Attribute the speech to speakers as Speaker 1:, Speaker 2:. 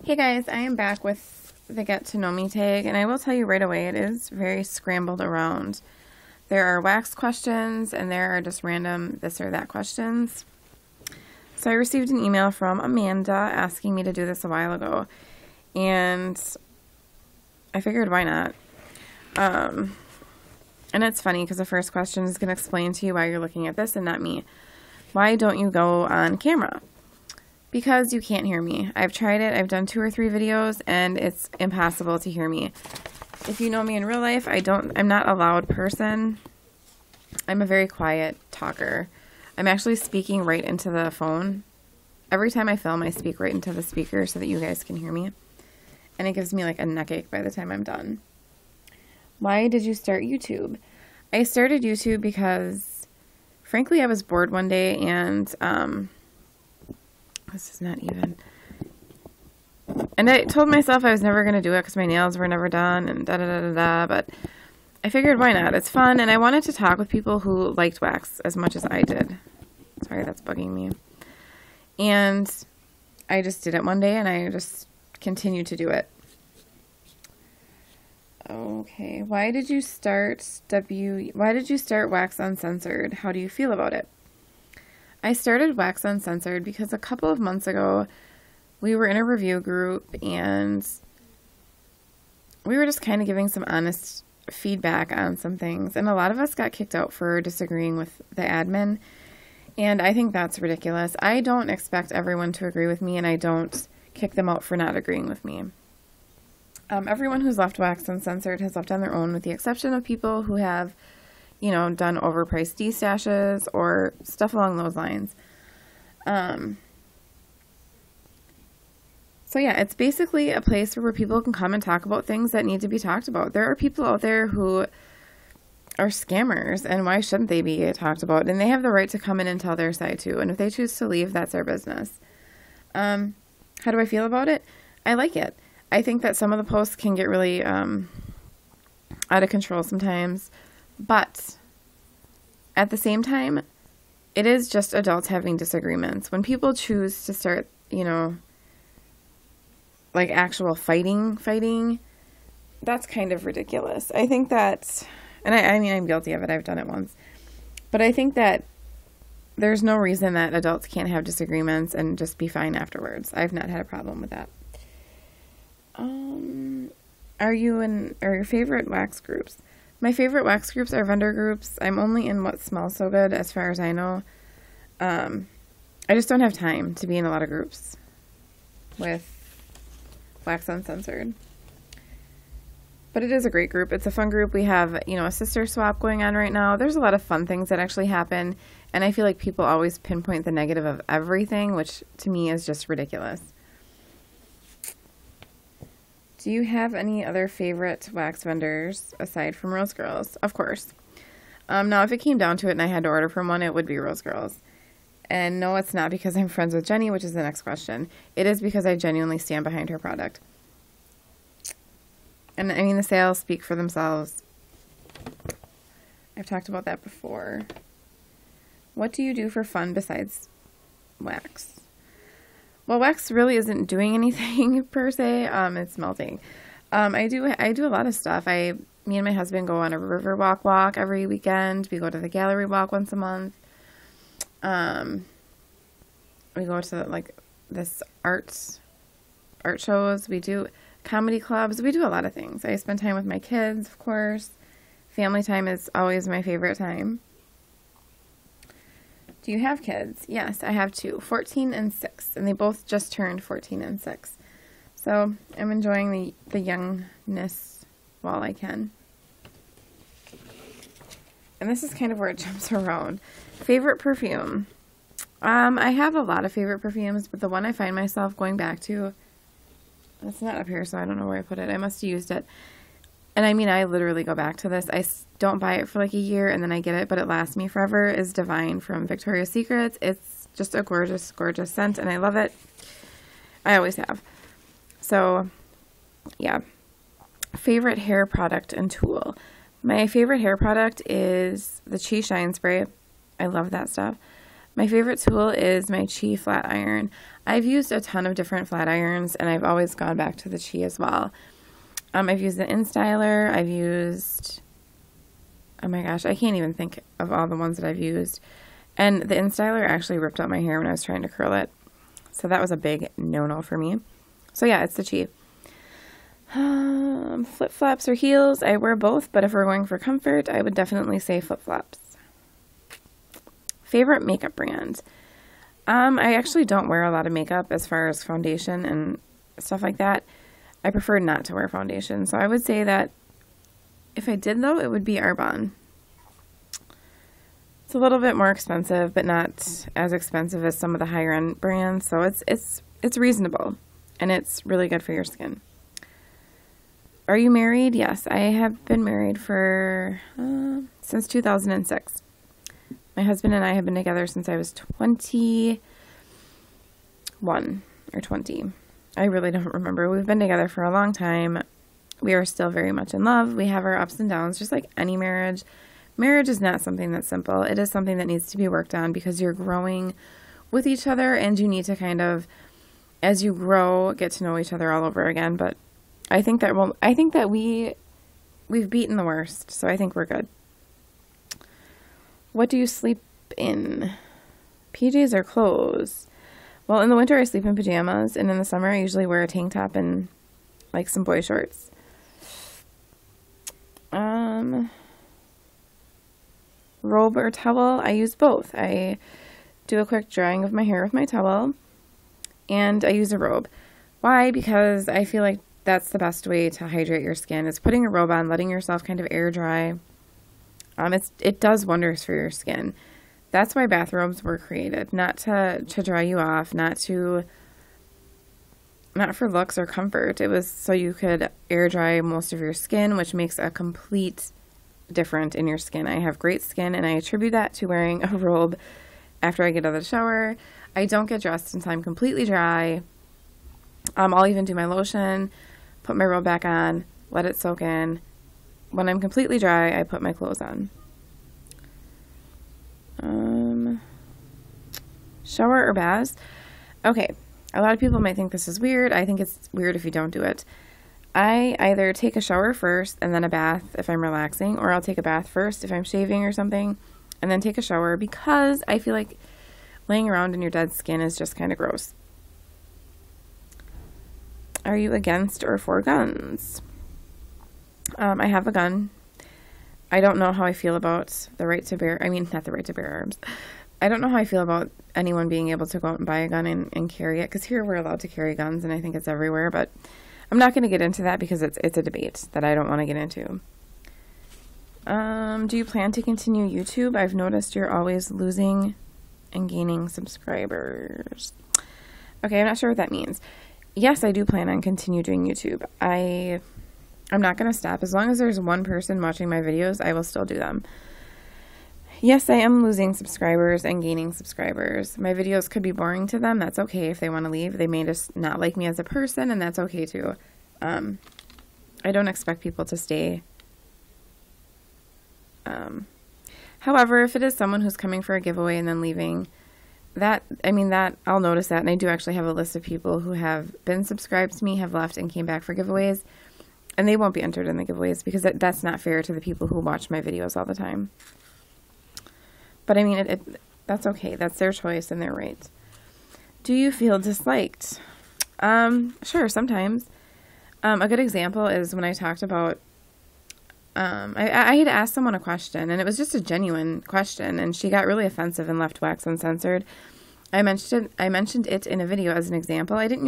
Speaker 1: Hey guys, I am back with the Get to Know Me tag, and I will tell you right away, it is very scrambled around. There are wax questions, and there are just random this or that questions. So I received an email from Amanda asking me to do this a while ago, and I figured why not. And it's funny because the first question is going to explain to you why you're looking at this and not me. Why don't you go on camera? Because you can't hear me. I've tried it. I've done 2 or 3 videos and it's impossible to hear me. If you know me in real life, I'm not a loud person. I'm a very quiet talker. I'm actually speaking right into the phone. Every time I film, I speak right into the speaker so that you guys can hear me. And it gives me like a neck ache by the time I'm done. Why did you start YouTube? I started YouTube because, frankly, I was bored one day and, this is not even. And I told myself I was never going to do it because my nails were never done and da-da-da-da-da, but I figured why not? It's fun, and I wanted to talk with people who liked wax as much as I did. Sorry, that's bugging me. And I just did it one day, and I just continued to do it. Okay, why did you start Wax Uncensored? How do you feel about it? I started Wax Uncensored because a couple of months ago, we were in a review group and we were just kind of giving some honest feedback on some things. And a lot of us got kicked out for disagreeing with the admin. And I think that's ridiculous. I don't expect everyone to agree with me, and I don't kick them out for not agreeing with me. Everyone who's left Wax Uncensored has left on their own, with the exception of people who have done overpriced destashes or stuff along those lines. So yeah, it's basically a place where people can come and talk about things that need to be talked about. There are people out there who are scammers, and why shouldn't they be talked about? And they have the right to come in and tell their side too. And if they choose to leave, that's their business. How do I feel about it? I like it. I think that some of the posts can get really out of control sometimes. But at the same time, it is just adults having disagreements. When people choose to start, like actual fighting, that's kind of ridiculous. I think that, and I mean, I'm guilty of it. I've done it once. But I think that there's no reason that adults can't have disagreements and just be fine afterwards. I've not had a problem with that. Are your favorite wax groups? My favorite wax groups are vendor groups. I'm only in What Smells So Good, as far as I know. I just don't have time to be in a lot of groups with Wax Uncensored. But it is a great group. It's a fun group. We have, a sister swap going on right now. There's a lot of fun things that actually happen, and I feel like people always pinpoint the negative of everything, which to me is just ridiculous. Do you have any other favorite wax vendors aside from Rose Girls? Of course. Now, if it came down to it and I had to order from one, it would be Rose Girls. And no, it's not because I'm friends with Jenny, which is the next question. It is because I genuinely stand behind her product. And I mean, the sales speak for themselves. I've talked about that before. What do you do for fun besides wax? Well, wax really isn't doing anything per se. It's melting. I do a lot of stuff. Me and my husband go on a river walk every weekend. We go to the gallery walk once a month. We go to like this art shows. We do comedy clubs. We do a lot of things. I spend time with my kids, of course. Family time is always my favorite time. Do you have kids? Yes, I have 2, 14 and 6, and they both just turned 14 and 6. So I'm enjoying the youngness while I can. And this is kind of where it jumps around. Favorite perfume? I have a lot of favorite perfumes, but the one I find myself going back to, it's not up here, so I don't know where I put it. I must have used it. And I mean, I literally go back to this. I don't buy it for like a year and then I get it, but it lasts me forever, is Divine from Victoria's Secret. It's just a gorgeous, gorgeous scent, and I love it. I always have. So, yeah. Favorite hair product and tool. My favorite hair product is the Chi Shine Spray. I love that stuff. My favorite tool is my Chi flat iron. I've used a ton of different flat irons, and I've always gone back to the Chi as well. I've used the InStyler. I've used, oh my gosh, I can't even think of all the ones that I've used. And the InStyler actually ripped out my hair when I was trying to curl it. So that was a big no-no for me. So yeah, it's the Chi. Flip-flops or heels, I wear both, but if we're going for comfort, I would definitely say flip-flops. Favorite makeup brand? I actually don't wear a lot of makeup as far as foundation and stuff like that. I prefer not to wear foundation, so I would say that if I did though, it would be Arbonne. It's a little bit more expensive, but not as expensive as some of the higher end brands, so it's reasonable, and it's really good for your skin. Are you married? Yes, I have been married for since 2006. My husband and I have been together since I was 21 or 20. I really don't remember. We've been together for a long time. We are still very much in love. We have our ups and downs, just like any marriage. Marriage is not something that's simple. It is something that needs to be worked on because you're growing with each other, and you need to kind of, as you grow, get to know each other all over again. But I think that we've beaten the worst, so I think we're good. What do you sleep in? PJs or clothes? Well, in the winter I sleep in pajamas, and in the summer I usually wear a tank top and like some boy shorts. Robe or towel? I use both. I do a quick drying of my hair with my towel, and I use a robe. Why? Because I feel like that's the best way to hydrate your skin, is putting a robe on, letting yourself kind of air dry. It does wonders for your skin. That's why bathrobes were created, not to dry you off, not for looks or comfort. It was so you could air dry most of your skin, which makes a complete difference in your skin. I have great skin, and I attribute that to wearing a robe after I get out of the shower. I don't get dressed until I'm completely dry. I'll even do my lotion, put my robe back on, let it soak in. When I'm completely dry, I put my clothes on. Shower or baths? Okay, a lot of people might think this is weird. I think it's weird if you don't do it. I either take a shower first and then a bath if I'm relaxing, or I'll take a bath first if I'm shaving or something, and then take a shower, because I feel like laying around in your dead skin is just kind of gross. Are you against or for guns? I have a gun. I don't know how I feel about the right to bear, not the right to bear arms. I don't know how I feel about anyone being able to go out and buy a gun and carry it, because here we're allowed to carry guns, and I think it's everywhere, but I'm not going to get into that because it's a debate that I don't want to get into. Do you plan to continue YouTube? I've noticed you're always losing and gaining subscribers. Okay, I'm not sure what that means. Yes, I do plan on continue doing YouTube. I'm not going to stop. As long as there's one person watching my videos, I will still do them. Yes, I am losing subscribers and gaining subscribers. My videos could be boring to them. That's okay if they want to leave. They may just not like me as a person, and that's okay too. I don't expect people to stay. However, if it is someone who's coming for a giveaway and then leaving, that I'll notice that, and I do actually have a list of people who have been subscribed to me, have left and came back for giveaways, and they won't be entered in the giveaways because that's not fair to the people who watch my videos all the time. But that's okay. That's their choice and their right. Do you feel disliked? Sure, sometimes. A good example is when I talked about, I had asked someone a question, and it was just a genuine question, and she got really offensive and left Wax Uncensored. I mentioned it in a video as an example. I didn't use